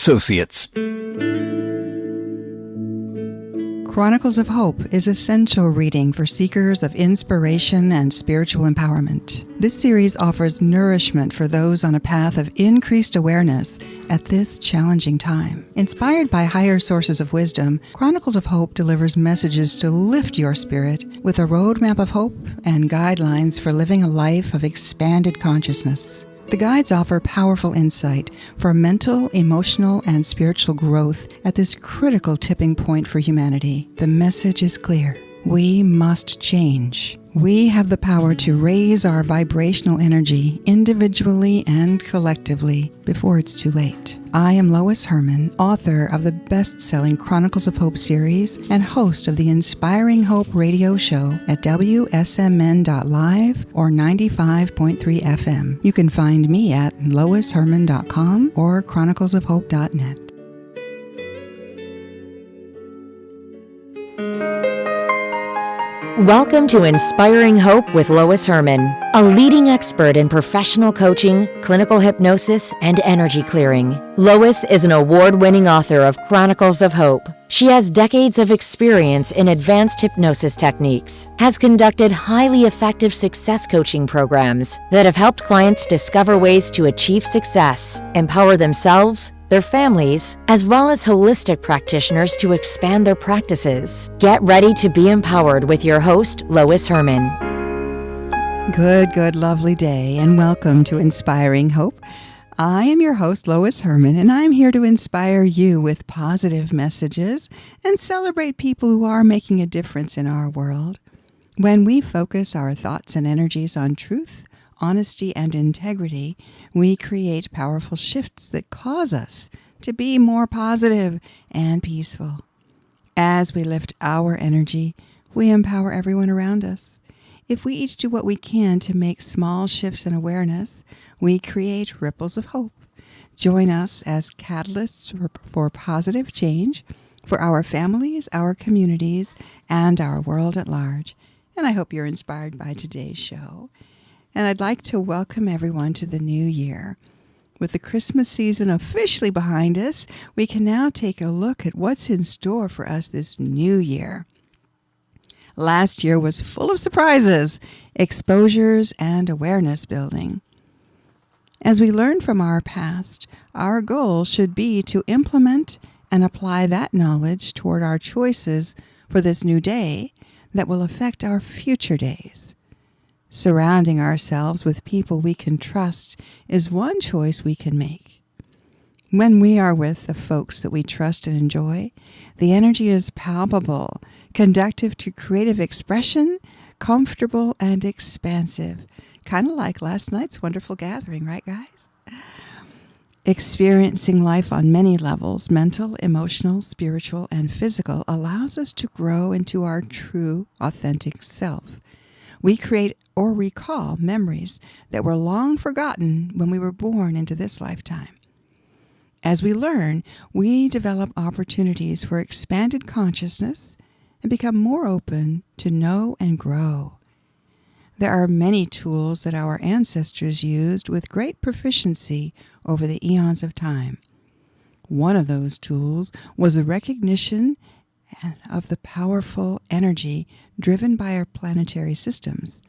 Associates. Chronicles of Hope is essential reading for seekers of inspiration and spiritual empowerment. This series offers nourishment for those on a path of increased awareness at this challenging time. Inspired by higher sources of wisdom, Chronicles of Hope delivers messages to lift your spirit with a roadmap of hope and guidelines for living a life of expanded consciousness. The guides offer powerful insight for mental, emotional, and spiritual growth at this critical tipping point for humanity. The message is clear. We must change. We have the power to raise our vibrational energy individually and collectively before it's too late. I am Lois Herman, author of the best-selling Chronicles of Hope series and host of the Inspiring Hope radio show at WSMN.live or 95.3 FM. You can find me at loisherman.com or chroniclesofhope.net. Welcome to Inspiring Hope with Lois Herman, a leading expert in professional coaching, clinical hypnosis, and energy clearing. Lois is an award-winning author of Chronicles of Hope. She has decades of experience in advanced hypnosis techniques, has conducted highly effective success coaching programs that have helped clients discover ways to achieve success, empower themselves, their families, as well as holistic practitioners to expand their practices. Get ready to be empowered with your host, Lois Herman. Good, lovely day, and welcome to Inspiring Hope. I am your host, Lois Herman, and I'm here to inspire you with positive messages and celebrate people who are making a difference in our world. When we focus our thoughts and energies on truth, honesty, and integrity, we create powerful shifts that cause us to be more positive and peaceful. As we lift our energy, we empower everyone around us. If we each do what we can to make small shifts in awareness, we create ripples of hope. Join us as catalysts for positive change for our families, our communities, and our world at large. And I hope you're inspired by today's show. And I'd like to welcome everyone to the new year. With the Christmas season officially behind us, we can now take a look at what's in store for us this new year. Last year was full of surprises, exposures, and awareness building. As we learn from our past, our goal should be to implement and apply that knowledge toward our choices for this new day that will affect our future days. Surrounding ourselves with people we can trust is one choice we can make. When we are with the folks that we trust and enjoy, the energy is palpable, conducive to creative expression, comfortable and expansive. Kind of like last night's wonderful gathering, right, guys? Experiencing life on many levels, mental, emotional, spiritual, and physical, allows us to grow into our true, authentic self. We create or recall memories that were long forgotten when we were born into this lifetime. As we learn, we develop opportunities for expanded consciousness and become more open to know and grow. There are many tools that our ancestors used with great proficiency over the eons of time. One of those tools was the recognition of the powerful energy driven by our planetary systems.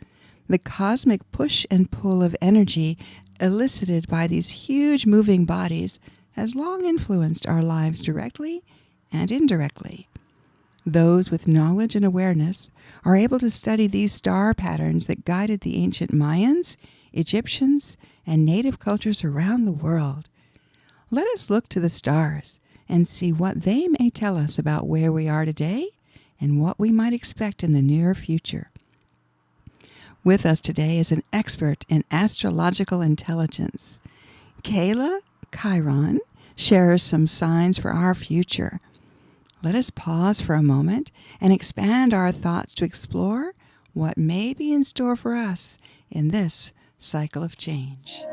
The cosmic push and pull of energy elicited by these huge moving bodies has long influenced our lives directly and indirectly. Those with knowledge and awareness are able to study these star patterns that guided the ancient Mayans, Egyptians, and native cultures around the world. Let us look to the stars and see what they may tell us about where we are today and what we might expect in the near future. With us today is an expert in astrological intelligence. Kaila Chiron shares some signs for our future. Let us pause for a moment and expand our thoughts to explore what may be in store for us in this cycle of change.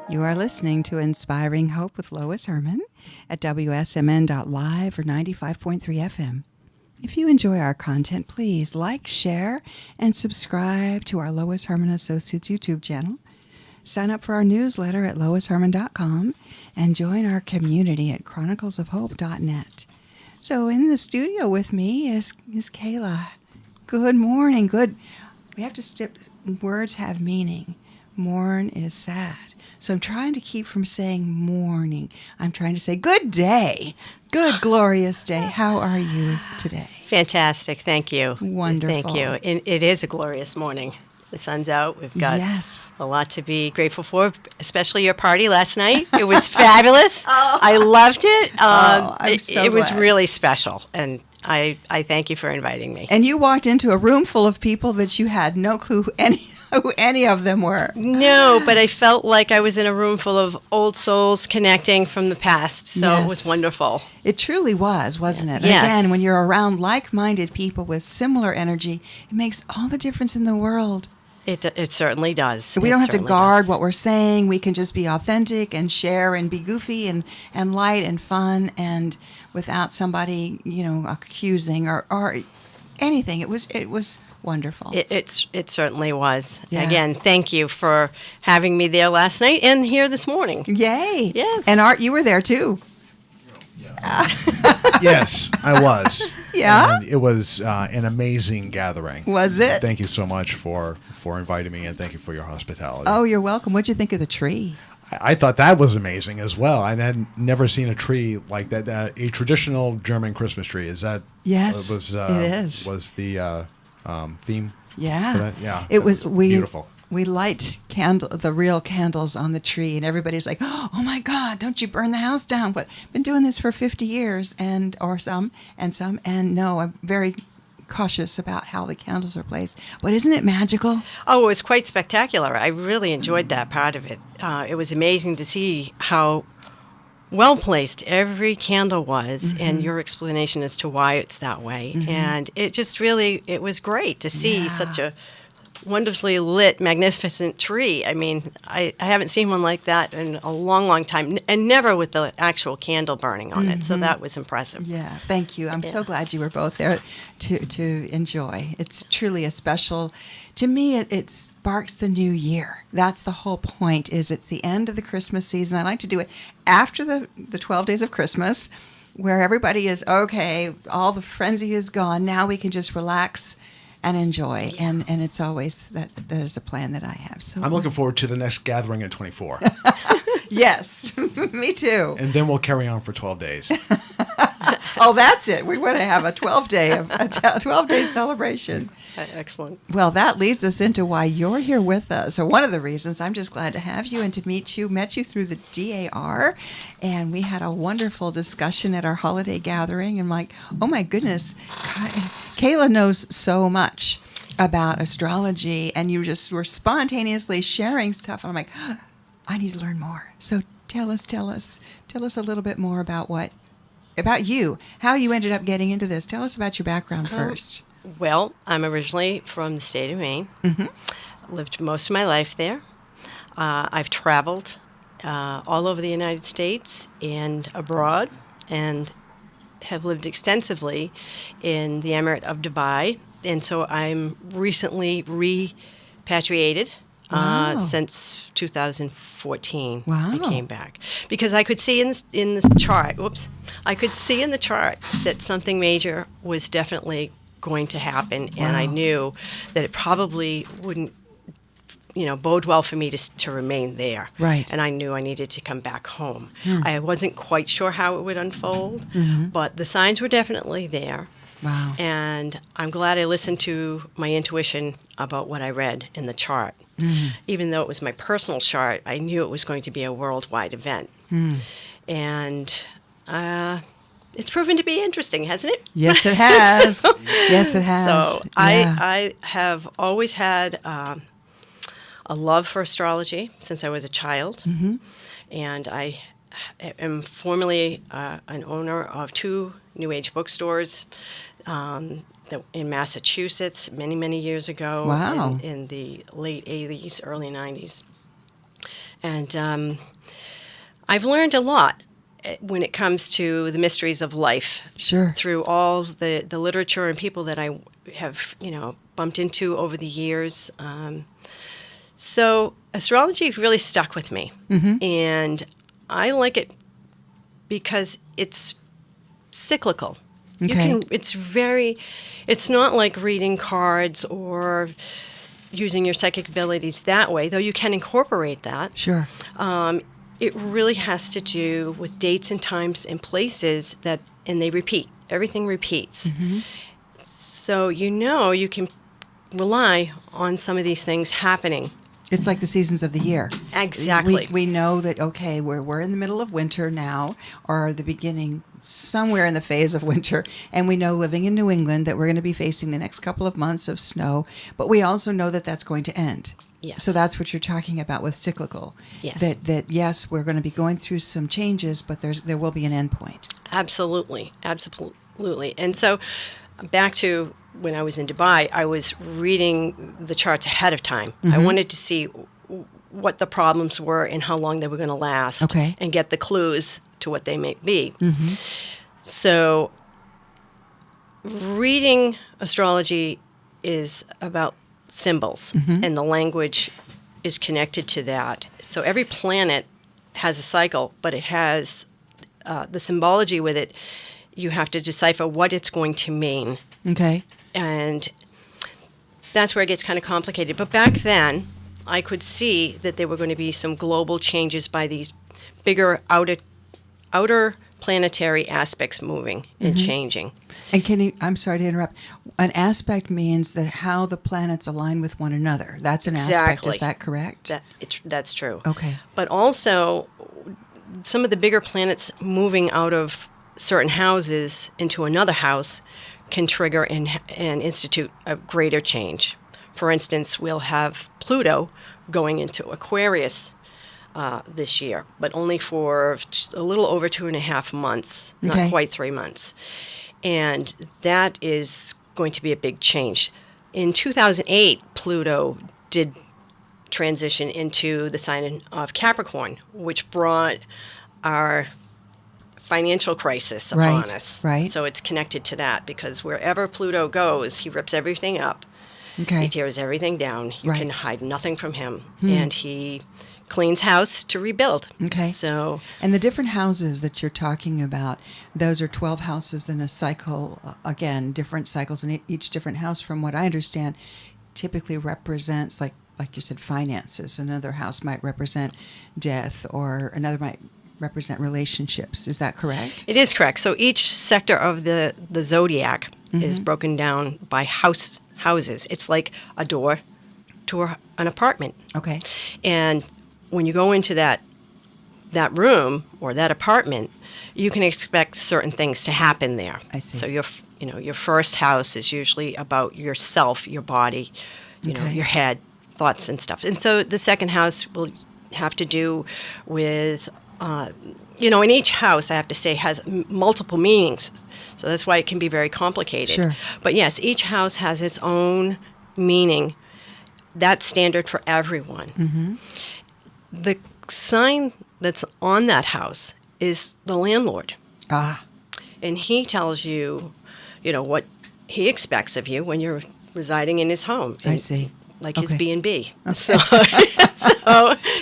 You are listening to Inspiring Hope with Lois Herman at WSMN.live or 95.3 FM. If you enjoy our content, please like, share, and subscribe to our Lois Herman Associates YouTube channel. Sign up for our newsletter at loisherman.com and join our community at chroniclesofhope.net. So in the studio with me is Kaila. Good morning. Good. We have to step. Words have meaning. Mourn is sad. So I'm trying to keep from saying morning. I'm trying to say good day. Good, glorious day. How are you today? Fantastic. Thank you. Wonderful. Thank you. And it is a glorious morning. The sun's out. We've got a lot to be grateful for, especially your party last night. It was fabulous. I loved it. I'm so it was glad. really special. And I thank you for inviting me. And you walked into a room full of people that you had no clue who any of them were. No, but I felt like I was in a room full of old souls connecting from the past. So It was wonderful. It truly was, wasn't it? Yes. Again, when you're around like-minded people with similar energy, it makes all the difference in the world. It certainly does. We don't have to guard what we're saying. We can just be authentic and share and be goofy and light and fun and without somebody, accusing or anything. It was wonderful. It certainly was. Yeah. Again, thank you for having me there last night and here this morning. Yay. Yes. And Art, you were there too. Yes, I was. Yeah? And it was an amazing gathering. Was it? Thank you so much for inviting me, and thank you for your hospitality. Oh, you're welcome. What'd you think of the tree? I thought that was amazing as well. I had never seen a tree like that. A traditional German Christmas tree. Is that? Yes, it is. Was the theme? Yeah. For that? Yeah. It was beautiful. We light the real candles on the tree, and everybody's like, "Oh my God, don't you burn the house down!" But I've been doing this for 50 years, and no, I'm very cautious about how the candles are placed. But isn't it magical? Oh, it was quite spectacular. I really enjoyed that part of it. It was amazing to see how well placed every candle was, and your explanation as to why it's that way. And it just it was great to see such a wonderfully lit, magnificent tree. I mean, I haven't seen one like that in a long, long time, and never with the actual candle burning on it. So that was impressive. Yeah, thank you. I'm so glad you were both there to enjoy. It's truly a special. To me, it sparks the new year. That's the whole point. Is it's the end of the Christmas season. I like to do it after the 12 days of Christmas, where everybody is okay. All the frenzy is gone. Now we can just relax and enjoy, and it's always that is a plan that I have. So I'm looking forward to the next gathering in 24. Yes, me too. And then we'll carry on for 12 days. Oh, that's it. We want to have a 12-day celebration. Excellent. Well, that leads us into why you're here with us. So one of the reasons I'm just glad to have you and to meet you. Met you through the DAR, and we had a wonderful discussion at our holiday gathering. And I'm like, oh my goodness, Kaila knows so much about astrology, and you just were spontaneously sharing stuff. And I'm like, I need to learn more. So tell us a little bit more about you, how you ended up getting into this. Tell us about your background first. Well, I'm originally from the state of Maine. Lived most of my life there. I've traveled all over the United States and abroad, and have lived extensively in the Emirate of Dubai. And so I'm recently repatriated. Since 2014, Wow. I came back because I could see in the chart. I could see in the chart that something major was definitely going to happen, and I knew that it probably wouldn't, bode well for me to remain there. Right. And I knew I needed to come back home. I wasn't quite sure how it would unfold, but the signs were definitely there. Wow. And I'm glad I listened to my intuition about what I read in the chart. Even though it was my personal chart, I knew it was going to be a worldwide event. And it's proven to be interesting, hasn't it? Yes, it has. Yes, it has. So I have always had a love for astrology since I was a child. And I am formerly an owner of 2 New Age bookstores in Massachusetts many, many years ago. Wow. In the late 80s, early 90s. And I've learned a lot when it comes to the mysteries of life. Sure. Through all the literature and people that I have, bumped into over the years. So astrology really stuck with me. And I like it because it's cyclical. Okay. It's not like reading cards or using your psychic abilities that way, though you can incorporate that. Sure. It really has to do with dates and times and places and they repeat. Everything repeats. So you can rely on some of these things happening. It's like the seasons of the year. Exactly. We know that, okay, we're in the middle of winter now, or the beginning, somewhere in the phase of winter, and we know, living in New England, that we're going to be facing the next couple of months of snow, but we also know that that's going to end. Yes. So that's what you're talking about with cyclical. Yes. That yes, we're going to be going through some changes, but there will be an end point. Absolutely. And so back to when I was in Dubai, I was reading the charts ahead of time. I wanted to see what the problems were and how long they were going to last, Okay. and get the clues to what they may be. So reading astrology is about symbols, and the language is connected to that. So every planet has a cycle, but it has the symbology with it. You have to decipher what it's going to mean. Okay. And that's where it gets kind of complicated. But back then, I could see that there were going to be some global changes by these bigger outer planetary aspects moving and changing. And I'm sorry to interrupt. An aspect means that how the planets align with one another. That's an aspect. Is that correct? That's true. Okay. But also, some of the bigger planets moving out of certain houses into another house can trigger and institute a greater change. For instance, we'll have Pluto going into Aquarius this year, but only for a little over 2.5 months, Okay. not quite 3 months. And that is going to be a big change. In 2008, Pluto did transition into the sign of Capricorn, which brought our financial crisis upon us. Right. So it's connected to that, because wherever Pluto goes, he rips everything up. Okay. He tears everything down. You Right. can hide nothing from him. And he cleans house to rebuild. Okay. So And the different houses that you're talking about, those are 12 houses in a cycle. Again, different cycles in each different house, from what I understand, typically represents, like you said, finances. Another house might represent death, or another might represent relationships. Is that correct? it is correct. So each sector of the zodiac is broken down by houses. It's like a door to an apartment. Okay. And when you go into that room or that apartment, you can expect certain things to happen there. I see. So your first house is usually about yourself, your body, Okay. your head, thoughts and stuff. And so the second house will have to do with and each house, I have to say, has multiple meanings. So that's why it can be very complicated. Sure. But yes, each house has its own meaning. That's standard for everyone. The sign that's on that house is the landlord. Ah, And he tells you, what he expects of you when you're residing in his home. I see. Like his Okay. B&B. So,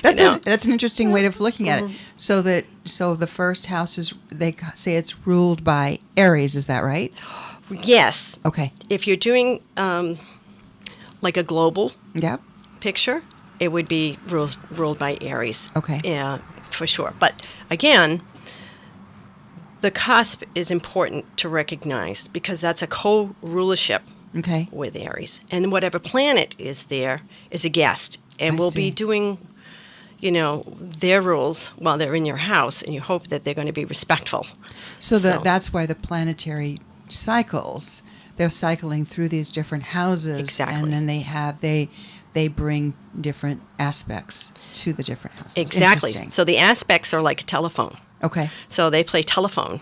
that's an interesting way of looking at it. So the first house is, they say it's ruled by Aries. Is that right? yes. Okay. If you're doing like a global Yep. picture, it would be ruled by Aries. Okay. Yeah, for sure. But again, the cusp is important to recognize, because that's a co-rulership Okay. with Aries. And whatever planet is there is a guest, and I will see. be doing, their rules while they're in your house, and you hope that they're going to be respectful. So that's why the planetary cycles, they're cycling through these different houses. Exactly. And then they bring different aspects to the different houses. Exactly. Interesting. So the aspects are like a telephone. Okay. So they play telephone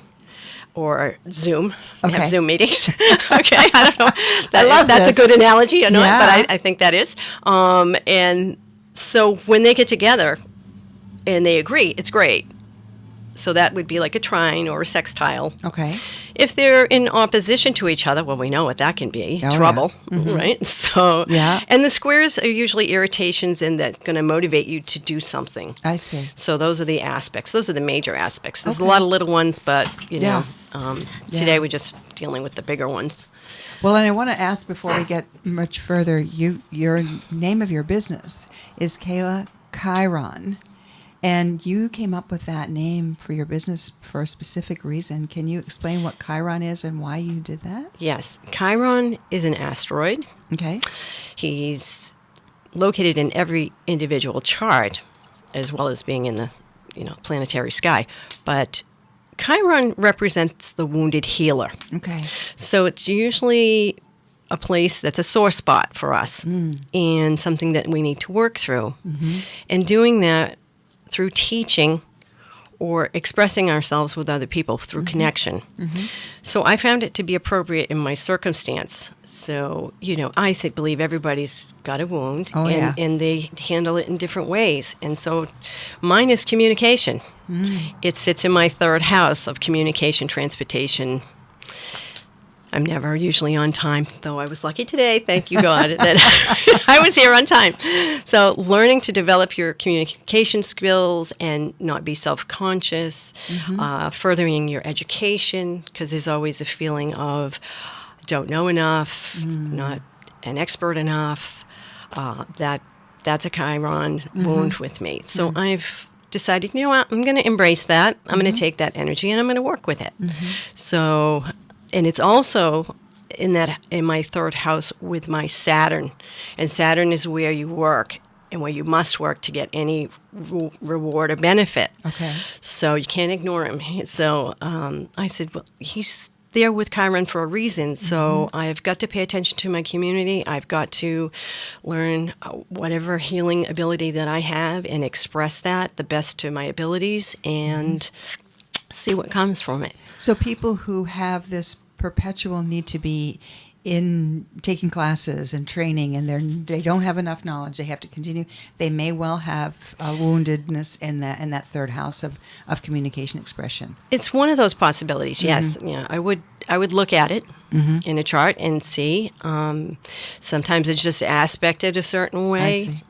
or Zoom. They Okay. have Zoom meetings. Okay, I don't know. I love that's this. a good analogy, or not, Yeah. but I think that is. And so when they get together, and they agree, it's great. So that would be like a trine or a sextile. Okay. If they're in opposition to each other, well, we know what that can be. Oh, Trouble, yeah. Mm-hmm. right? So, Yeah. And the squares are usually irritations and that's going to motivate you to do something. I see. So those are the aspects. Those are the major aspects. There's a Okay. lot of little ones, but, Yeah. today Yeah. we're just dealing with the bigger ones. Well, and I want to ask before we get much further, your name of your business is Kaila Chiron. And you came up with that name for your business for a specific reason. Can you explain what Chiron is and why you did that? Yes. Chiron is an asteroid. Okay. He's located in every individual chart, as well as being in the, planetary sky. But Chiron represents the wounded healer. Okay. So it's usually a place that's a sore spot for us and something that we need to work through. Mm-hmm. And doing that through teaching or expressing ourselves with other people through connection. Mm-hmm. So I found it to be appropriate in my circumstance. So, I believe everybody's got a wound, Oh, yeah. and they handle it in different ways. And so mine is communication. It sits in my third house of communication, transportation. I'm never usually on time, though I was lucky today, thank you God, that I was here on time. So learning to develop your communication skills and not be self-conscious, furthering your education, because there's always a feeling of don't know enough, not an expert enough. That's a Chiron wound with me. So I've decided, you know what, I'm going to embrace that. I'm going to take that energy and I'm going to work with it. So... And it's also in my third house with my Saturn. And Saturn is where you work and where you must work to get any reward or benefit. Okay. So you can't ignore him. So I said, well, he's there with Chiron for a reason. So I've got to pay attention to my community. I've got to learn whatever healing ability that I have and express that the best to my abilities and see what comes from it. So people who have this perpetual need to be in taking classes and training and they don't have enough knowledge, they have to continue, they may well have a woundedness in that third house of communication expression. It's one of those possibilities, yes. Yeah, I would look at it in a chart and see. Sometimes it's just aspected a certain way. I see.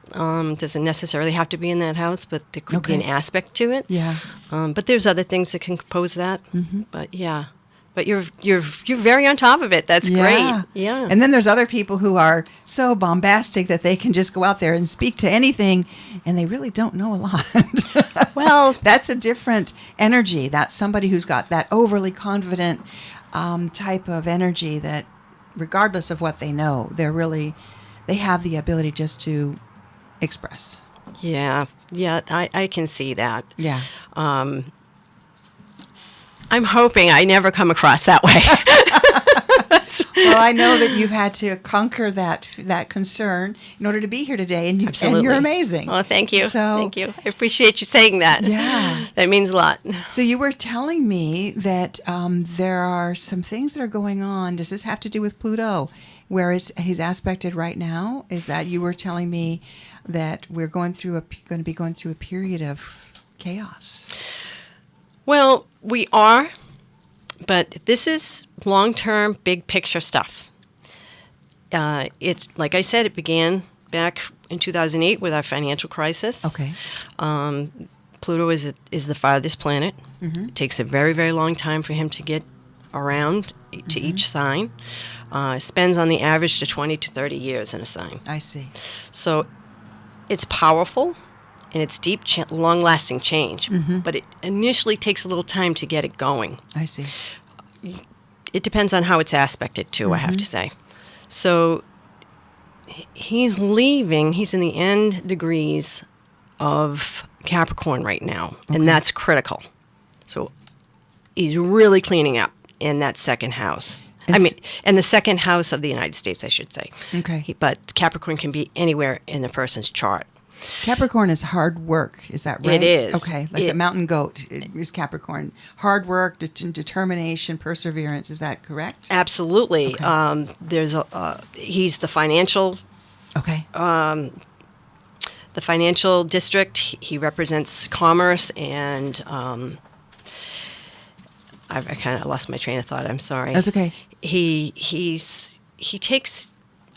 Doesn't necessarily have to be in that house, but there could be an aspect to it. Yeah. But there's other things that can compose that. But yeah. But you're very on top of it. That's great. Yeah. And then there's other people who are so bombastic that they can just go out there and speak to anything, and they really don't know a lot. Well, that's a different energy. That's somebody who's got that overly confident type of energy that, regardless of what they know, they have the ability just to express. Yeah. I can see that. Yeah. I'm hoping I never come across that way. Well, I know that you've had to conquer that concern in order to be here today, and you're amazing. Oh, thank you. So, thank you. I appreciate you saying that. Yeah. That means a lot. So you were telling me that there are some things that are going on. Does this have to do with Pluto, where he's aspected right now? Is that you were telling me that we're going to be going through a period of chaos? Well, we are, but this is long-term, big picture stuff. It's like I said, it began back in 2008 with our financial crisis. Okay. Pluto is the farthest planet. It takes a very, very long time for him to get around to each sign. Spends on the average to 20 to 30 years in a sign. I see. So it's powerful. And it's deep, long-lasting change. But it initially takes a little time to get it going. I see. It depends on how it's aspected, too, I have to say. So he's leaving. He's in the end degrees of Capricorn right now. And that's critical. So he's really cleaning up in that second house. In the second house of the United States, I should say. Okay. But Capricorn can be anywhere in the person's chart. Capricorn is hard work, is that right? It is. Okay, like the mountain goat is Capricorn. Hard work, determination, perseverance, is that correct? Absolutely. Okay. He's the financial Okay. the the financial district. He represents commerce, and I kind of lost my train of thought. I'm sorry. That's okay. He takes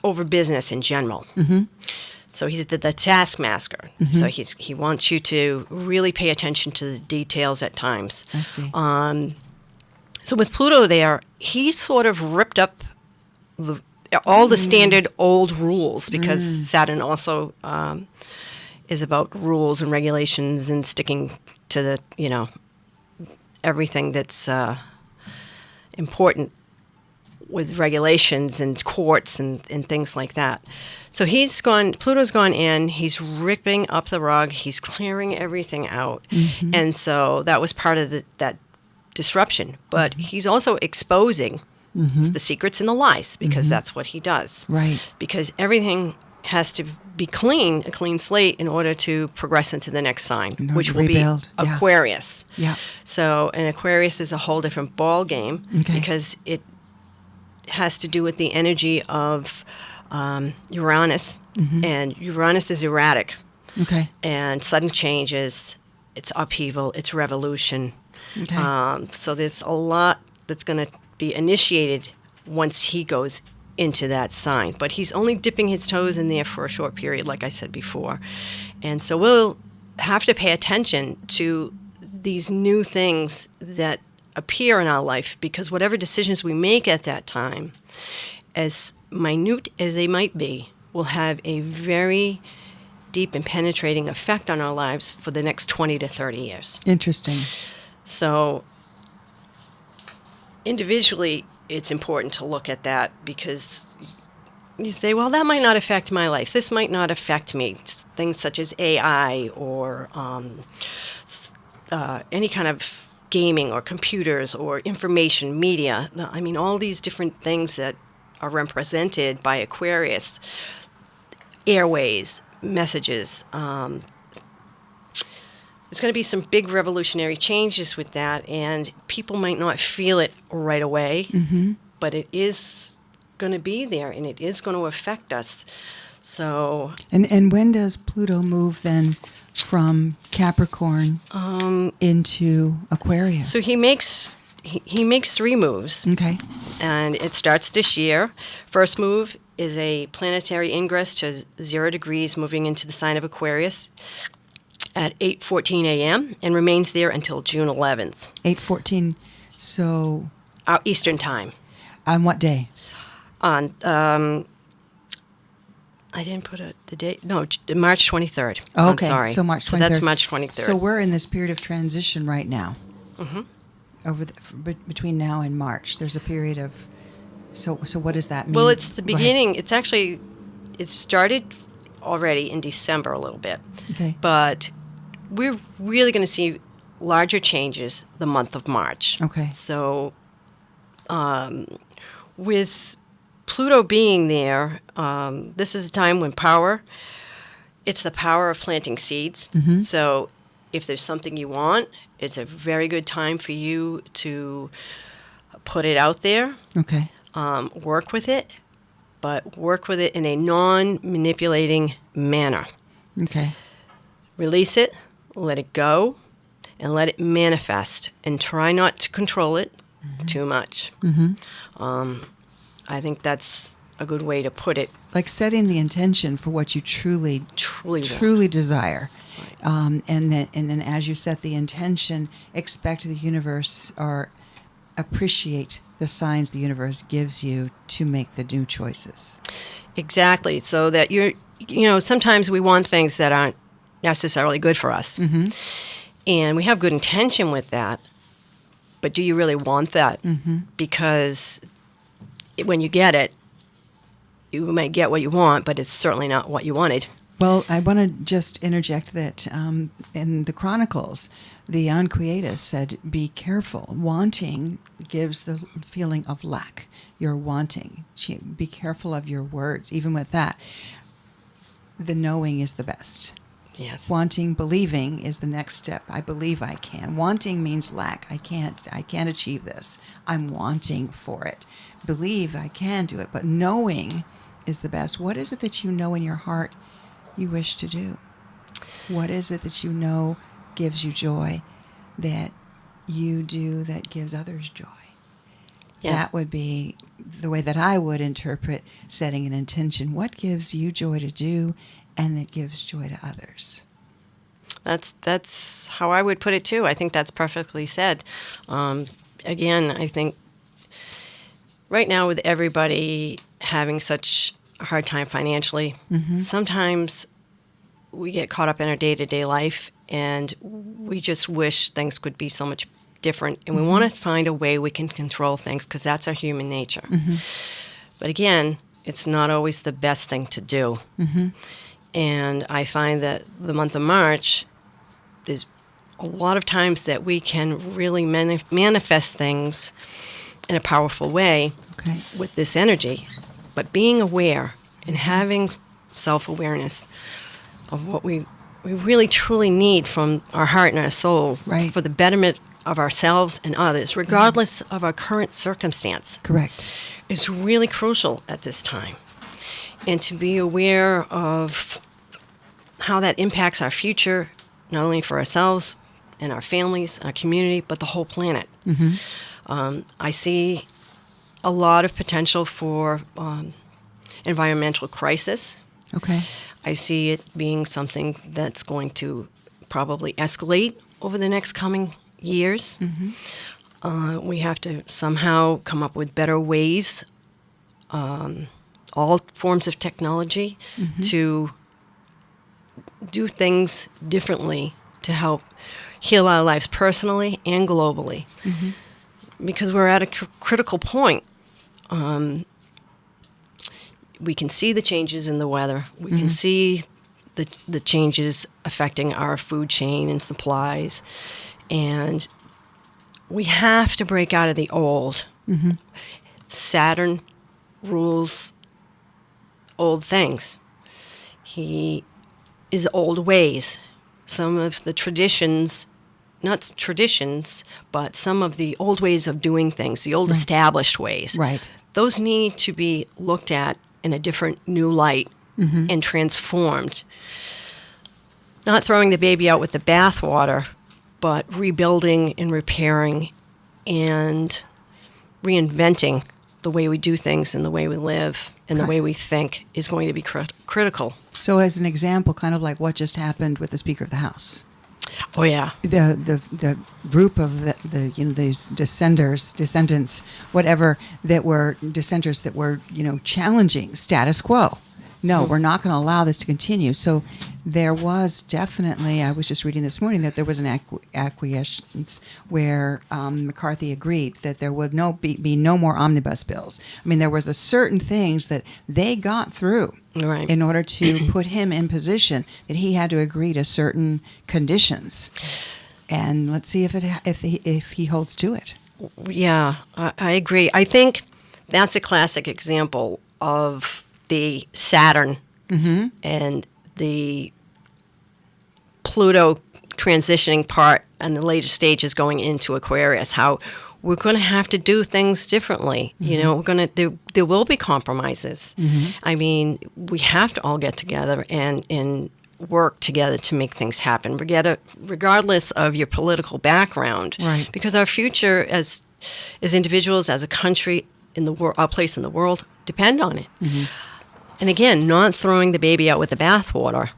over business in general. Mm-hmm. So he's the taskmaster. Mm-hmm. So he wants you to really pay attention to the details at times. I see. So with Pluto there, he sort of ripped up all the standard old rules, because Saturn also is about rules and regulations and sticking to the, everything that's important with regulations and courts and things like that. So Pluto's gone in, he's ripping up the rug, he's clearing everything out. Mm-hmm. And so that was part of that disruption. But he's also exposing the secrets and the lies, because that's what he does. Right. Because everything has to be clean, a clean slate, in order to progress into the next sign, which will rebuild. be Aquarius. Yeah. So an Aquarius is a whole different ball game, because it has to do with the energy of Uranus, and Uranus is erratic. Okay. And sudden changes, it's upheaval, it's revolution. Okay. So there's a lot that's going to be initiated once he goes into that sign. But he's only dipping his toes in there for a short period, like I said before. And so we'll have to pay attention to these new things that appear in our life, because whatever decisions we make at that time, as minute as they might be, will have a very deep and penetrating effect on our lives for the next 20 to 30 years. Interesting. So individually, it's important to look at that, because you say, well, that might not affect my life. This might not affect me. Things such as AI or any kind of gaming or computers or information, media. I mean, all these different things that are represented by Aquarius, airways, messages. There's going to be some big revolutionary changes with that, and people might not feel it right away, but it is going to be there, and it is going to affect us. So, and when does Pluto move then from Capricorn into Aquarius? So he makes 3 moves. Okay. And it starts this year. First move is a planetary ingress to 0 degrees, moving into the sign of Aquarius at 8:14 a.m. and remains there until June 11th. 8:14. So Eastern time. on what day? On I didn't put the date. No, March 23rd. Oh, I'm okay. sorry. So March 23rd. So that's March 23rd. So we're in this period of transition right now. Over between now and March, there's a period of. So what does that mean? Well, it's the Go ahead. beginning. It started already in December a little bit. Okay. But we're really going to see larger changes the month of March. Okay. So with Pluto being there, this is a time when it's the power of planting seeds. So if there's something you want, it's a very good time for you to put it out there. Okay. Work with it, but work with it in a non-manipulating manner. Okay. Release it, let it go, and let it manifest, and try not to control it too much. I think that's a good way to put it. Like setting the intention for what you truly Truly desire. Right. And then as you set the intention, expect the universe or appreciate the signs the universe gives you to make the new choices. Exactly. So that sometimes we want things that aren't necessarily good for us. And we have good intention with that. But do you really want that? Because when you get it, you might get what you want, but it's certainly not what you wanted. Well, I want to just interject that in the Chronicles, the Anquietus said, be careful. Wanting gives the feeling of lack. You're wanting. Be careful of your words. Even with that, the knowing is the best. Yes. Wanting, believing is the next step. I believe I can. Wanting means lack. I can't achieve this. I'm wanting for it. Believe I can do it, but knowing is the best. What is it that you know in your heart you wish to do? What is it that you know gives you joy that you do that gives others joy? Yeah. That would be the way that I would interpret setting an intention. What gives you joy to do and that gives joy to others? That's how I would put it too. I think that's perfectly said. Again, I think right now with everybody having such a hard time financially, sometimes we get caught up in our day-to-day life and we just wish things could be so much different, and we want to find a way we can control things because that's our human nature. But again, it's not always the best thing to do. And I find that the month of March, there's a lot of times that we can really manifest things in a powerful way with this energy. But being aware and having self-awareness of what we really truly need from our heart and our soul for the betterment of ourselves and others, regardless of our current circumstance. Correct. It's really crucial at this time. And to be aware of how that impacts our future, not only for ourselves and our families, our community, but the whole planet. I see a lot of potential for environmental crisis. I see it being something that's going to probably escalate over the next coming years. We have to somehow come up with better ways, all forms of technology, to do things differently to help heal our lives personally and globally. Because we're at a critical point. We can see the changes in the weather. We can see the changes affecting our food chain and supplies. And we have to break out of the old. Saturn rules old things. He is old ways. Some of the traditions, not traditions, but some of the old ways of doing things, the old established ways. Those need to be looked at in a different new light and transformed. Not throwing the baby out with the bathwater, but rebuilding and repairing and reinventing the way we do things and the way we live and the way we think is going to be critical. So as an example, kind of like what just happened with the Speaker of the House. Oh, yeah. The group of these descendants, whatever, that were dissenters that were, challenging status quo. No, we're not going to allow this to continue. So there was definitely, I was just reading this morning, that there was an acquiescence where McCarthy agreed that there would be no more omnibus bills. I mean, there was a certain things that they got through in order to put him in position that he had to agree to certain conditions. And let's see if he holds to it. Yeah, I agree. I think that's a classic example of the Saturn and the Pluto transitioning part and the later stages going into Aquarius, how we're going to have to do things differently. There will be compromises. I mean, we have to all get together and work together to make things happen, regardless of your political background. Because our future as individuals, as a country, in the our place in the world, depend on it. And again, not throwing the baby out with the bathwater.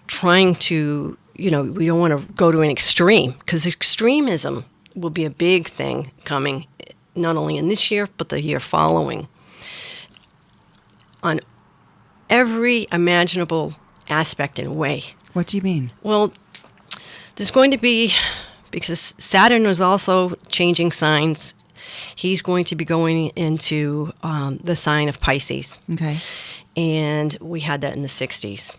Trying to, we don't want to go to an extreme, because extremism will be a big thing coming, not only in this year, but the year following. On every imaginable aspect and way. What do you mean? Well, there's going to be, because Saturn was also changing signs. He's going to be going into the sign of Pisces. And we had that in the 60s.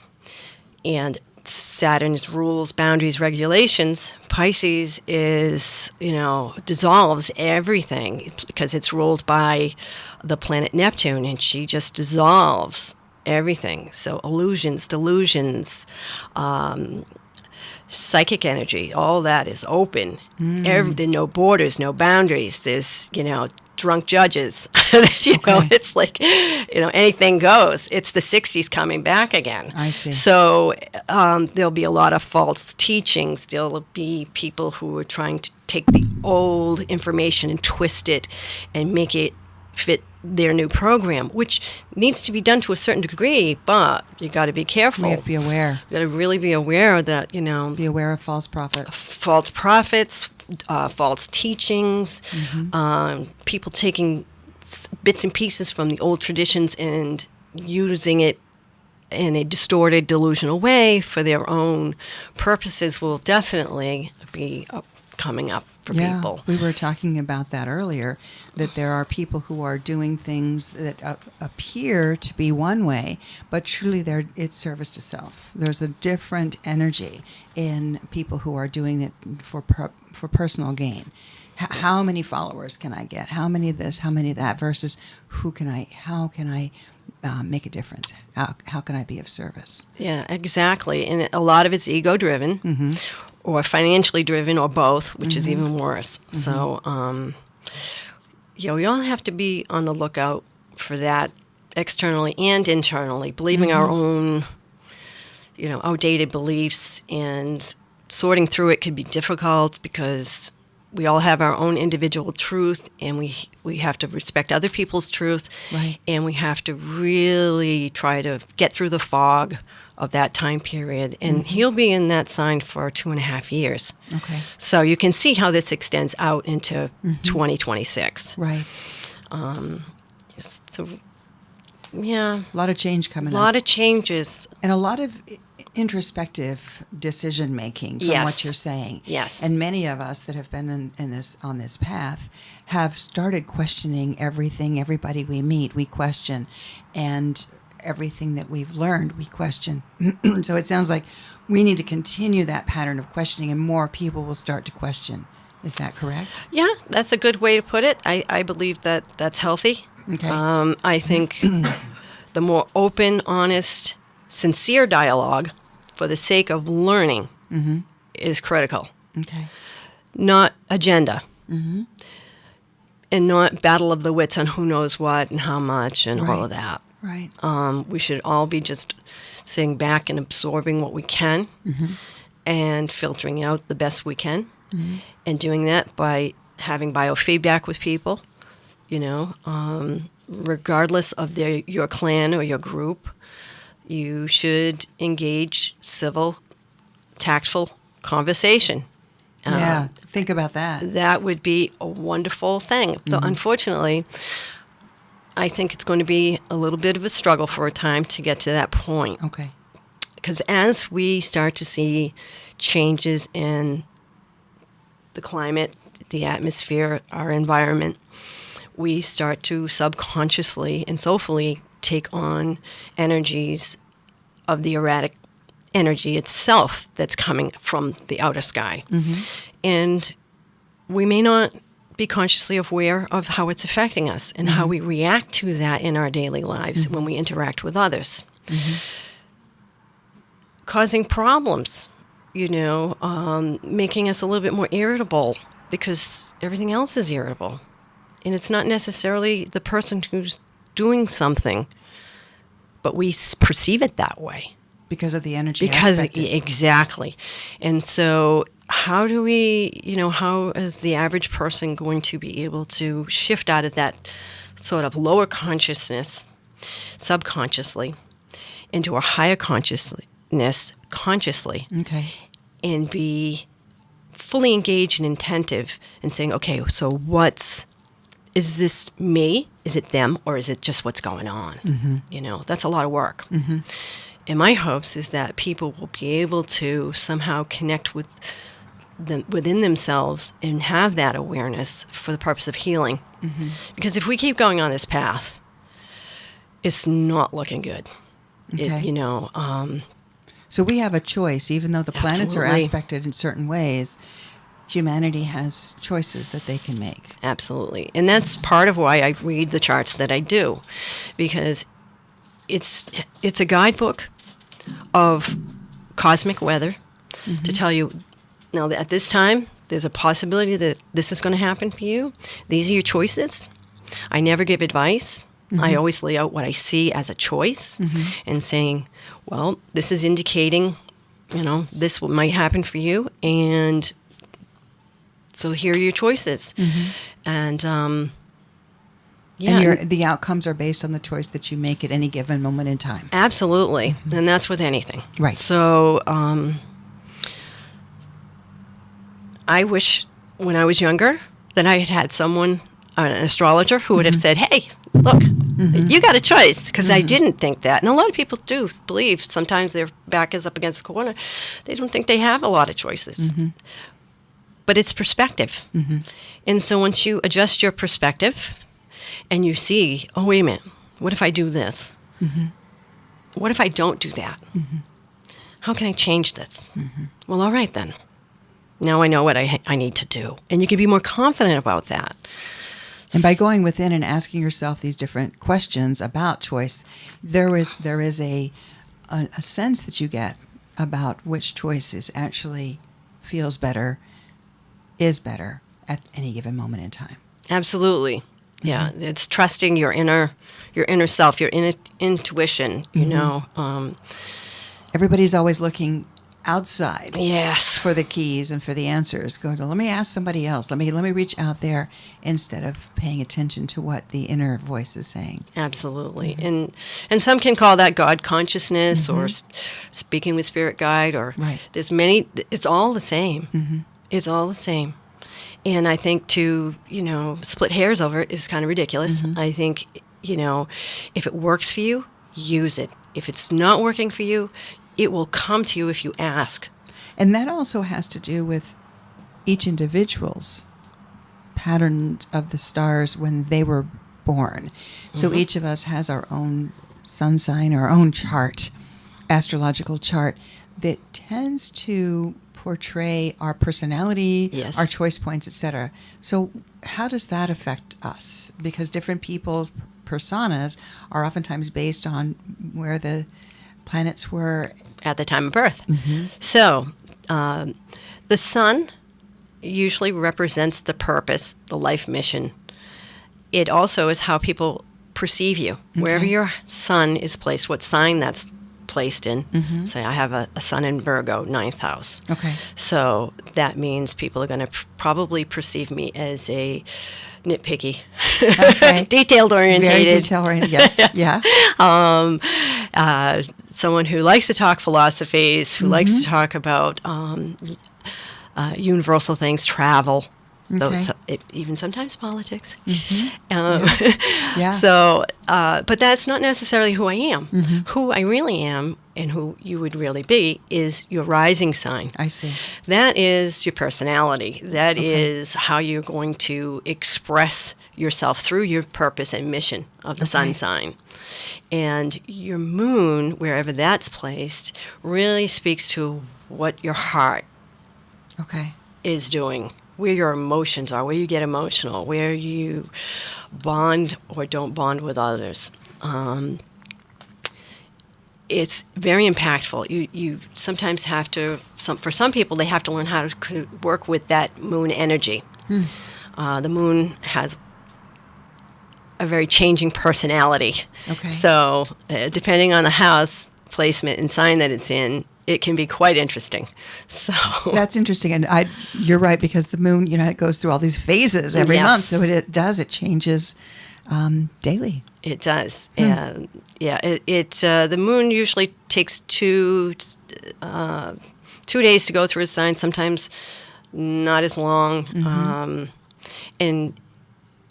And Saturn's rules, boundaries, regulations. Pisces is, dissolves everything because it's ruled by the planet Neptune, and she just dissolves everything. So illusions, delusions, psychic energy, all that is open. There's no borders, no boundaries. There's, drunk judges. You know, it's like, anything goes. It's the 60s coming back again. I see. So there'll be a lot of false teachings. There'll be people who are trying to take the old information and twist it and make it fit their new program, which needs to be done to a certain degree, but you got to be careful. We have to be aware. You got to really be aware that, Be aware of false prophets. false prophets, false teachings, people taking bits and pieces from the old traditions and using it in a distorted, delusional way for their own purposes will definitely be coming up for people. We were talking about that earlier, that there are people who are doing things that appear to be one way, but truly it's service to self. There's a different energy in people who are doing it for personal gain. How many followers can I get? How many of this? How many of that? Versus how can I make a difference? How can I be of service? Yeah, exactly. And a lot of it's ego-driven or financially driven or both, which is even worse. So, we all have to be on the lookout for that externally and internally, believing our own, outdated beliefs, and sorting through it could be difficult because we all have our own individual truth, and we have to respect other people's truth, right. And we have to really try to get through the fog of that time period. And he'll be in that sign for 2.5 years. Okay. So you can see how this extends out into 2026. Right. So, yeah. A lot of change coming up. A lot of changes. And a lot of introspective decision making from what you're saying. Yes. And many of us that have been on this path have started questioning everything, everybody we meet, we question. And everything that we've learned, we question. So it sounds like we need to continue that pattern of questioning, and more people will start to question. Is that correct? Yeah, that's a good way to put it. I believe that that's healthy. Okay. I think the more open, honest, sincere dialogue for the sake of learning is critical. Okay. Not agenda. And not battle of the wits on who knows what and how much and all of that. Right. We should all be just sitting back and absorbing what we can and filtering out the best we can. And doing that by having biofeedback with people, regardless of your clan or your group. You should engage civil, tactful conversation. Yeah, think about that. That would be a wonderful thing. Though, unfortunately, I think it's going to be a little bit of a struggle for a time to get to that point. Okay. Because as we start to see changes in the climate, the atmosphere, our environment, we start to subconsciously and soulfully take on energies of the erratic energy itself that's coming from the outer sky. And we may not be consciously aware of how it's affecting us and how we react to that in our daily lives when we interact with others. Causing problems, making us a little bit more irritable because everything else is irritable. And it's not necessarily the person who's doing something, but we perceive it that way. Because of the energy aspect. Exactly. And so how do we, how is the average person going to be able to shift out of that sort of lower consciousness, subconsciously, into a higher consciousness, consciously, and be fully engaged and attentive and saying, okay, so is this me? Is it them? Or is it just what's going on? That's a lot of work. And my hopes is that people will be able to somehow connect with within themselves and have that awareness for the purpose of healing. Because if we keep going on this path, it's not looking good. Okay. So we have a choice, even though the planets are Absolutely. aspected in certain ways. Humanity has choices that they can make. Absolutely. And that's part of why I read the charts that I do, because it's a guidebook of cosmic weather to tell you, now at this time, there's a possibility that this is going to happen for you. These are your choices. I never give advice. I always lay out what I see as a choice and saying, well, this is indicating, this might happen for you, and so here are your choices. And And the outcomes are based on the choice that you make at any given moment in time. absolutely, and that's with anything. Right. So I wish when I was younger that I had had someone, an astrologer, who would have said, hey, look, you got a choice, because I didn't think that. And a lot of people do believe sometimes their back is up against the corner. They don't think they have a lot of choices. But it's perspective. And so once you adjust your perspective and you see, oh, wait a minute, what if I do this? What if I don't do that? How can I change this? Well, all right then. Now I know what I need to do. And you can be more confident about that. And by going within and asking yourself these different questions about choice, there is a sense that you get about which choice is actually feels better, is better at any given moment in time. Absolutely. Yeah, it's trusting your inner self, your intuition, Everybody's always looking outside Yes. for the keys and for the answers. Going to, let me ask somebody else. Let me reach out there instead of paying attention to what the inner voice is saying. Absolutely. And some can call that God consciousness or speaking with spirit guide, or Right. there's many, it's all the same. It's all the same. And I think to, split hairs over it is kind of ridiculous. I think, if it works for you, use it. If it's not working for you, it will come to you if you ask. And that also has to do with each individual's patterns of the stars when they were born. So each of us has our own sun sign, our own chart, astrological chart, that tends to portray our personality, Yes. our choice points, etc. So how does that affect us? Because different people's personas are oftentimes based on where the planets were At the time of birth. So the sun usually represents the purpose, the life mission. It also is how people perceive you. Wherever your sun is placed, what sign that's placed in. Say, I have a sun in Virgo, 9th house. Okay. So that means people are going to probably perceive me as a nitpicky, Okay. detailed orientated. Very detail-oriented, yes. Yeah. Someone who likes to talk philosophies, who likes to talk about universal things, travel, those, even sometimes politics. Yeah. So, but that's not necessarily who I am. Who I really am and who you would really be is your rising sign. I see. That is your personality. That is how you're going to express yourself through your purpose and mission of the sun sign. And your moon, wherever that's placed, really speaks to what your heart Okay. is doing, where your emotions are, where you get emotional, where you bond or don't bond with others. It's very impactful. You sometimes have to, for some people, they have to learn how to work with that moon energy. The moon has a very changing personality. Okay. So depending on the house placement and sign that it's in, it can be quite interesting. So That's interesting. And you're right, because the moon, it goes through all these phases every Yes. month. So it changes daily. it does. And the moon usually takes 2 days to go through a sign, sometimes not as long. And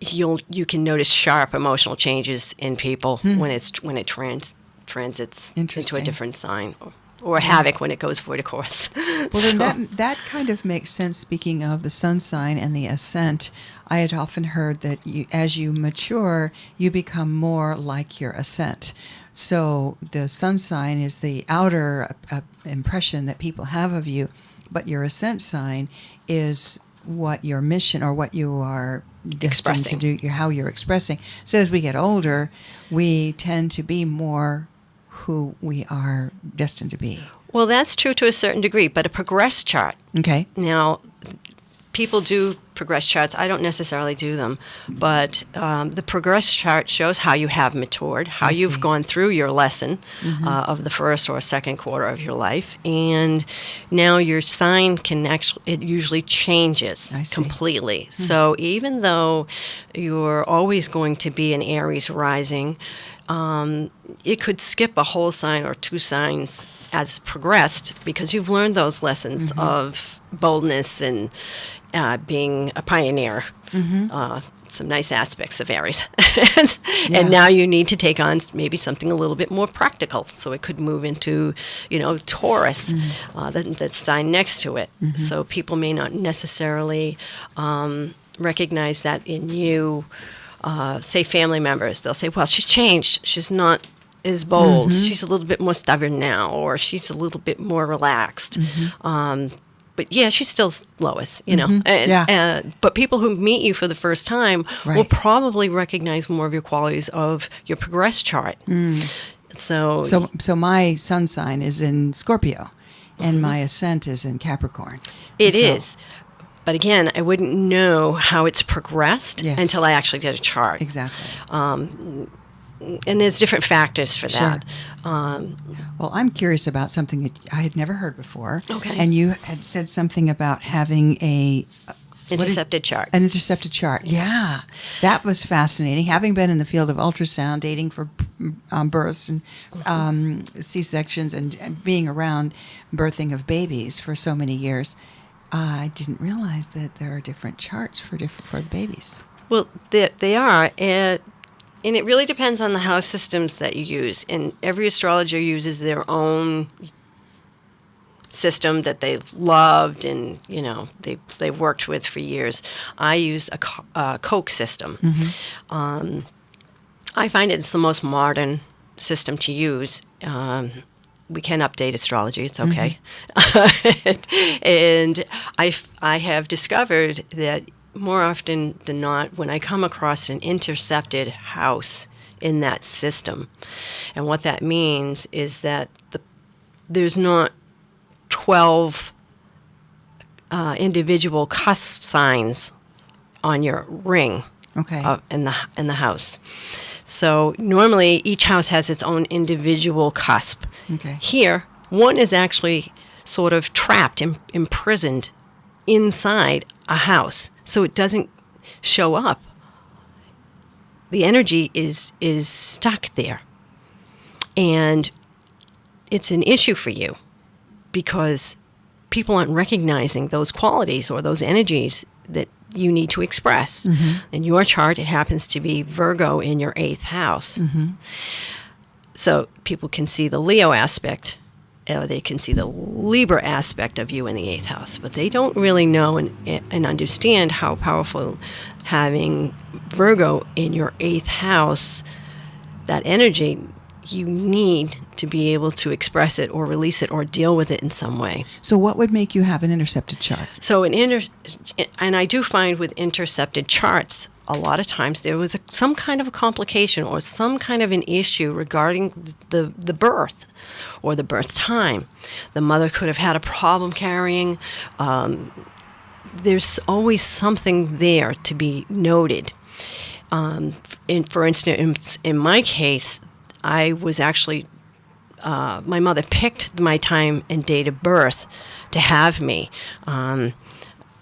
you can notice sharp emotional changes in people when it transits into a Interesting. different sign, or havoc when it goes void of course. Well, then that kind of makes sense. Speaking of the sun sign and the ascent, I had often heard that as you mature, you become more like your ascent. So the sun sign is the outer impression that people have of you, but your ascent sign is what your mission or what you are destined Expressing. to do, how you're expressing. So as we get older, we tend to be more who we are destined to be. Well, that's true to a certain degree, but a progressed chart. Okay. Now, people do progress charts. I don't necessarily do them, but the progress chart shows how you have matured, how you've gone through your lesson of the first or second quarter of your life, and now your sign can actually, it usually changes completely. So even though you're always going to be an Aries rising, it could skip a whole sign or two signs as progressed because you've learned those lessons of boldness and being a pioneer. Some nice aspects of Aries. And now you need to take on maybe something a little bit more practical. So it could move into, Taurus, that sign next to it. So people may not necessarily recognize that in you. Say family members, they'll say, well, she's changed. She's not as bold. She's a little bit more stubborn now, or she's a little bit more relaxed. But yeah, she's still Lois, but people who meet you for the first time will probably recognize more of your qualities of your progress chart. So my sun sign is in Scorpio, and my ascent is in Capricorn. It is. But again, I wouldn't know how it's progressed until I actually did a chart. Exactly. And there's different factors for that. Well, I'm curious about something that I had never heard before. Okay. And you had said something about having Intercepted chart. An intercepted chart. Yeah. That was fascinating. Having been in the field of ultrasound, dating for births and C-sections and being around birthing of babies for so many years, I didn't realize that there are different charts for the babies. Well, they are. And it really depends on the house systems that you use. And every astrologer uses their own system that they've loved and, they've worked with for years. I use a Coke system. I find it's the most modern system to use. We can update astrology. It's okay. And I have discovered that more often than not, when I come across an intercepted house in that system, and what that means is that there's not 12 individual cusp signs on your ring in the house. So normally each house has its own individual cusp. Here, one is actually sort of trapped, imprisoned inside a house, so it doesn't show up. The energy is stuck there, and it's an issue for you because people aren't recognizing those qualities or those energies that you need to express. In your chart, it happens to be Virgo in your 8th house. So people can see the Leo aspect, or they can see the Libra aspect of you in the 8th house, but they don't really know and understand how powerful having Virgo in your 8th house, that energy, you need to be able to express it or release it or deal with it in some way. So what would make you have an intercepted chart? So and I do find with intercepted charts, a lot of times there was some kind of a complication or some kind of an issue regarding the birth or the birth time. The mother could have had a problem carrying. There's always something there to be noted. For instance, in my case, I was actually, my mother picked my time and date of birth to have me,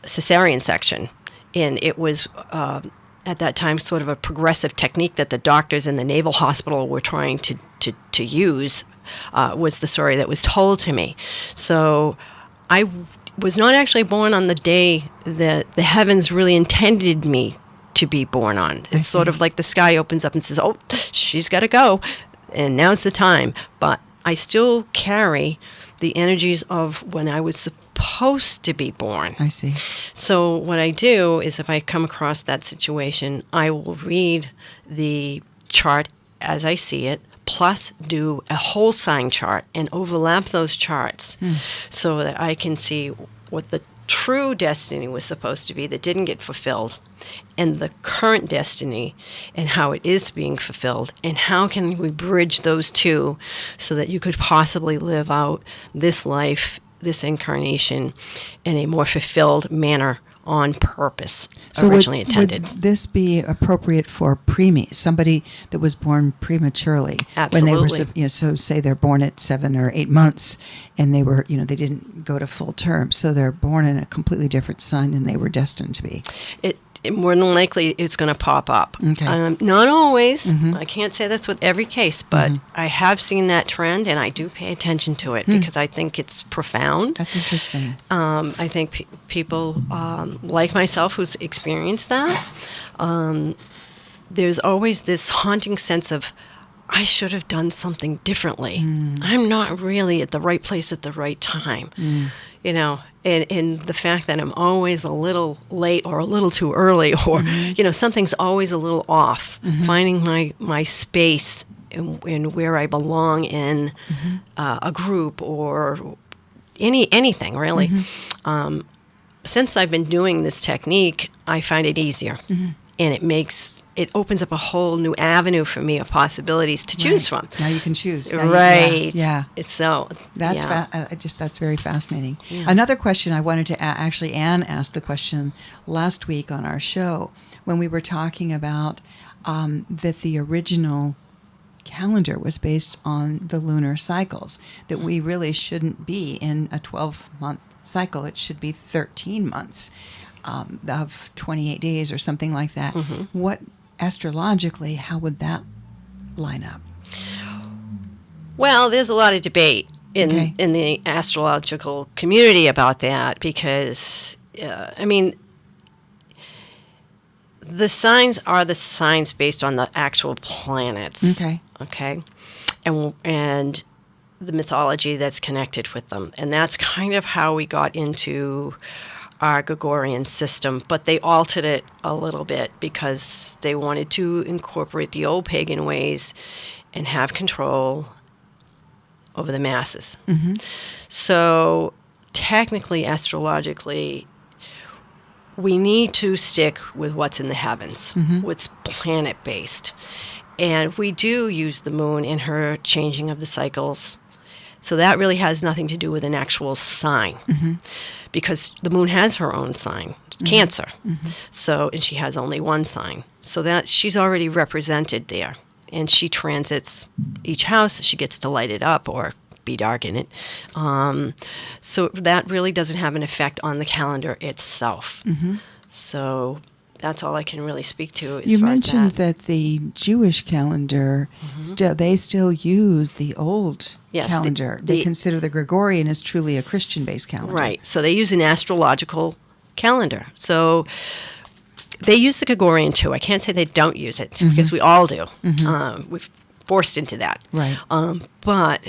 cesarean section. And it was, at that time, sort of a progressive technique that the doctors in the Naval Hospital were trying to use, was the story that was told to me. So I was not actually born on the day that the heavens really intended me to be born on. It's sort of like the sky opens up and says, oh, she's got to go, and now's the time. But I still carry the energies of when I was supposed to be born. I see. So what I do is if I come across that situation, I will read the chart as I see it, plus do a whole sign chart and overlap those charts so that I can see what the true destiny was supposed to be that didn't get fulfilled, and the current destiny and how it is being fulfilled, and how can we bridge those two so that you could possibly live out this life, this incarnation, in a more fulfilled manner on purpose, So originally intended. would this be appropriate for preemies, somebody that was born prematurely? Absolutely. When they were, so say they're born at 7 or 8 months, and they were, they didn't go to full term, so they're born in a completely different sign than they were destined to be. It more than likely it's going to pop up. Okay. Not always. I can't say that's with every case, but I have seen that trend, and I do pay attention to it because I think it's profound. That's interesting. I think people like myself who's experienced that, there's always this haunting sense of, I should have done something differently. I'm not really at the right place at the right time. And the fact that I'm always a little late or a little too early, or something's always a little off. Finding my space and where I belong in a group or anything really. Since I've been doing this technique, I find it easier, and it opens up a whole new avenue for me of possibilities to choose from. Now you can choose. Right. Yeah. So That's that's very fascinating. Yeah. Another question I wanted to actually, Anne asked the question last week on our show when we were talking about that the original calendar was based on the lunar cycles, that we really shouldn't be in a 12-month cycle. It should be 13 months of 28 days or something like that. What, astrologically, how would that line up? Well, there's a lot of debate in the astrological community about that because, the signs are the signs based on the actual planets. Okay. And the mythology that's connected with them. And that's kind of how we got into our Gregorian system, but they altered it a little bit because they wanted to incorporate the old pagan ways and have control over the masses. So technically, astrologically, we need to stick with what's in the heavens, what's planet-based. And we do use the moon in her changing of the cycles. So that really has nothing to do with an actual sign, because the moon has her own sign, Cancer. So, and she has only one sign. So that she's already represented there. And she transits each house. She gets to light it up or be dark in it. So that really doesn't have an effect on the calendar itself. So that's all I can really speak to. You mentioned that the Jewish calendar, they still use the old calendar. They consider the Gregorian as truly a Christian-based calendar. Right. So they use an astrological calendar. So they use the Gregorian too. I can't say they don't use it because we all do. We've forced into that. Right. But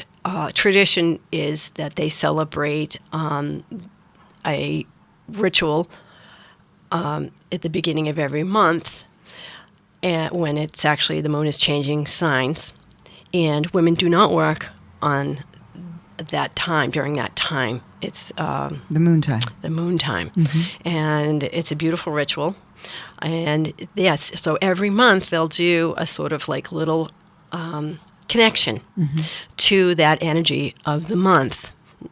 tradition is that they celebrate a ritual at the beginning of every month, and when it's actually the moon is changing signs, and women do not work on that time. During that time, it's the moon time. The moon time, and it's a beautiful ritual. And yes, so every month they'll do a sort of like little connection to that energy of the month.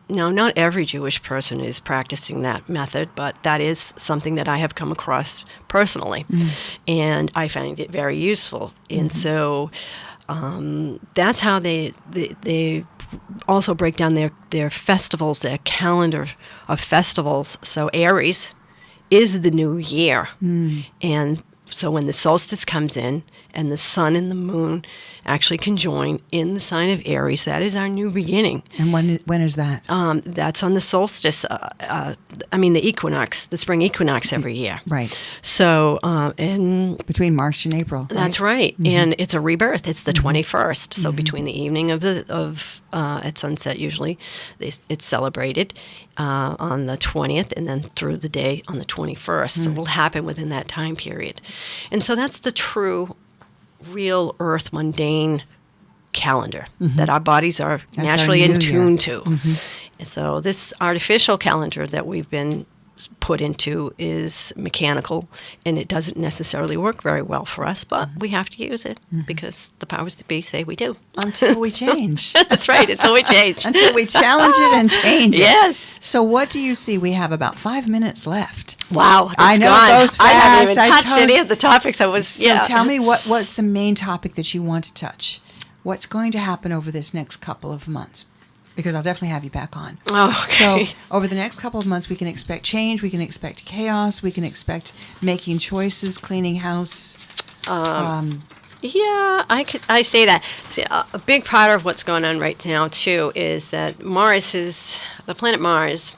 Now, not every Jewish person is practicing that method, but that is something that I have come across personally, and I find it very useful. And so that's how they also break down their festivals, their calendar of festivals. So Aries is the new year, and so when the solstice comes in and the sun and the moon actually conjoin in the sign of Aries, that is our new beginning. And when is that? That's on the solstice, the equinox, the spring equinox every year. Right. So, and between March and April. That's right. And it's a rebirth. It's the 21st. So between the evening at sunset, usually, it's celebrated on the 20th and then through the day on the 21st. So it will happen within that time period. And so that's the true, real earth mundane calendar that our bodies are naturally in tune to. So this artificial calendar that we've been put into is mechanical, and it doesn't necessarily work very well for us, but we have to use it because the powers that be say we do. Until we change. That's right, until we change. Until we challenge it and change it. Yes. So what do you see? We have about 5 minutes left. Wow, it's I know gone. it goes I haven't even fast. touched any of the topics I was. So Yeah. tell me what's the main topic that you want to touch? What's going to happen over this next couple of months? Because I'll definitely have you back on. Oh, okay. So over the next couple of months, we can expect change. We can expect chaos. We can expect making choices, cleaning house. Yeah, I say that. See, a big part of what's going on right now too is that the planet Mars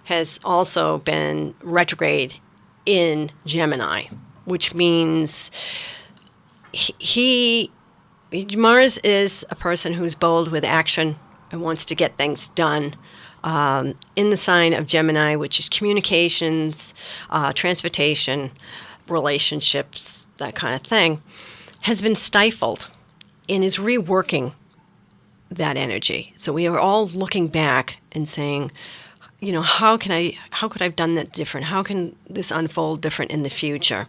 has also been retrograde in Gemini, which means Mars is a person who's bold with action and wants to get things done. In the sign of Gemini, which is communications, transportation, relationships, that kind of thing, has been stifled and is reworking that energy. So we are all looking back and saying, how could I have done that different? How can this unfold different in the future?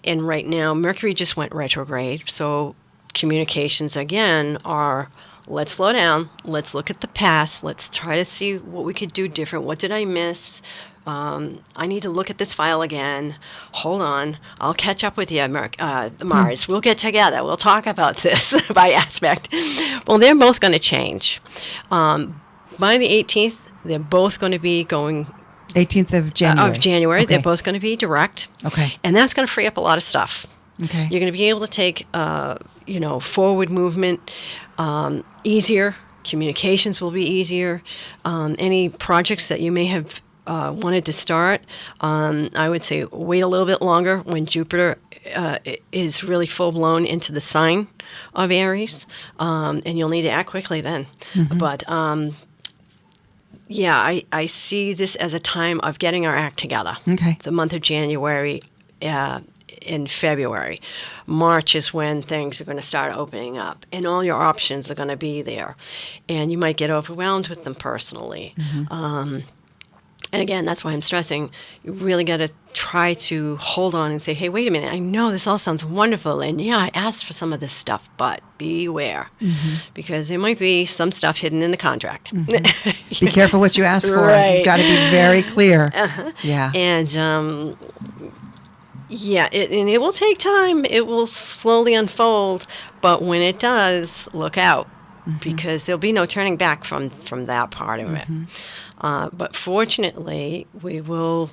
And right now, Mercury just went retrograde, so communications again are, let's slow down, let's look at the past, let's try to see what we could do different. What did I miss? I need to look at this file again. Hold on, I'll catch up with you, Mars. We'll get together. We'll talk about this by aspect. Well, they're both going to change. By the 18th, they're both going to be going 18th of January. Okay. They're Okay. both going to be direct. Okay. And that's going to free up a lot of stuff. Okay. You're going to be able to take, forward movement easier. Communications will be easier. Any projects that you may have wanted to start, I would say wait a little bit longer when Jupiter is really full-blown into the sign of Aries, and you'll need to act quickly then. But I see this as a time of getting our act together. Okay. The month of January in February. March is when things are going to start opening up, and all your options are going to be there. And you might get overwhelmed with them personally. And again, that's why I'm stressing, you really got to try to hold on and say, hey, wait a minute, I know this all sounds wonderful, and yeah, I asked for some of this stuff, but beware, because there might be some stuff hidden in the contract. Be careful what you ask for. Right. You've got to be very clear. Yeah. And it will take time. It will slowly unfold, but when it does, look out, because there'll be no turning back from that part of it. But fortunately, we will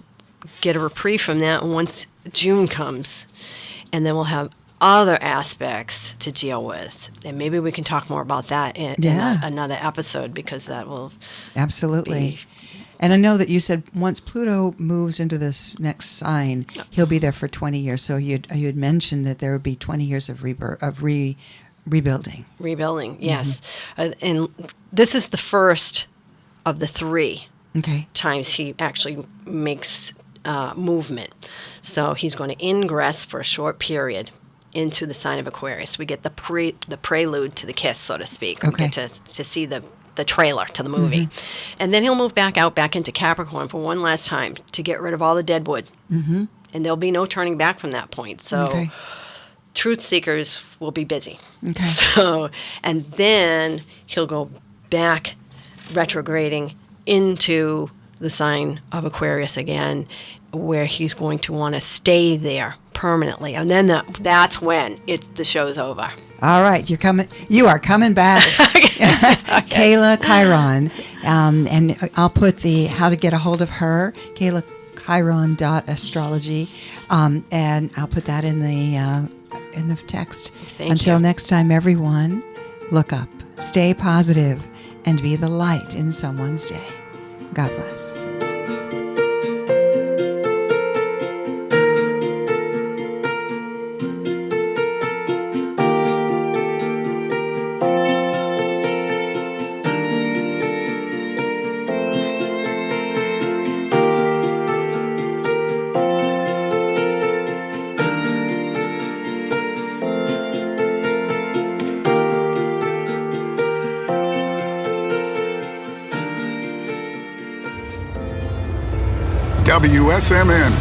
get a reprieve from that once June comes, and then we'll have other aspects to deal with. And maybe we can talk more about that in another episode, because that will Absolutely. be... And I know that you said once Pluto moves into this next sign, he'll be there for 20 years. So you had mentioned that there would be 20 years of rebuilding. Rebuilding, yes. And this is the first of the 3 times he actually makes movement. So he's going to ingress for a short period into the sign of Aquarius. We get the prelude to the kiss, so to speak. We get to see the trailer to the movie. And then he'll move back into Capricorn for one last time to get rid of all the dead wood. And there'll be no turning back from that point. So truth seekers will be busy. So, and then he'll go back retrograding into the sign of Aquarius again, where he's going to want to stay there permanently. And then that's when the show's over. All right, you are coming back. Kaila Chiron. And I'll put how to get a hold of her, KailaChiron.astrology. And I'll put that in the text. Until next time, everyone, look up, stay positive, and be the light in someone's day. God bless. WSMN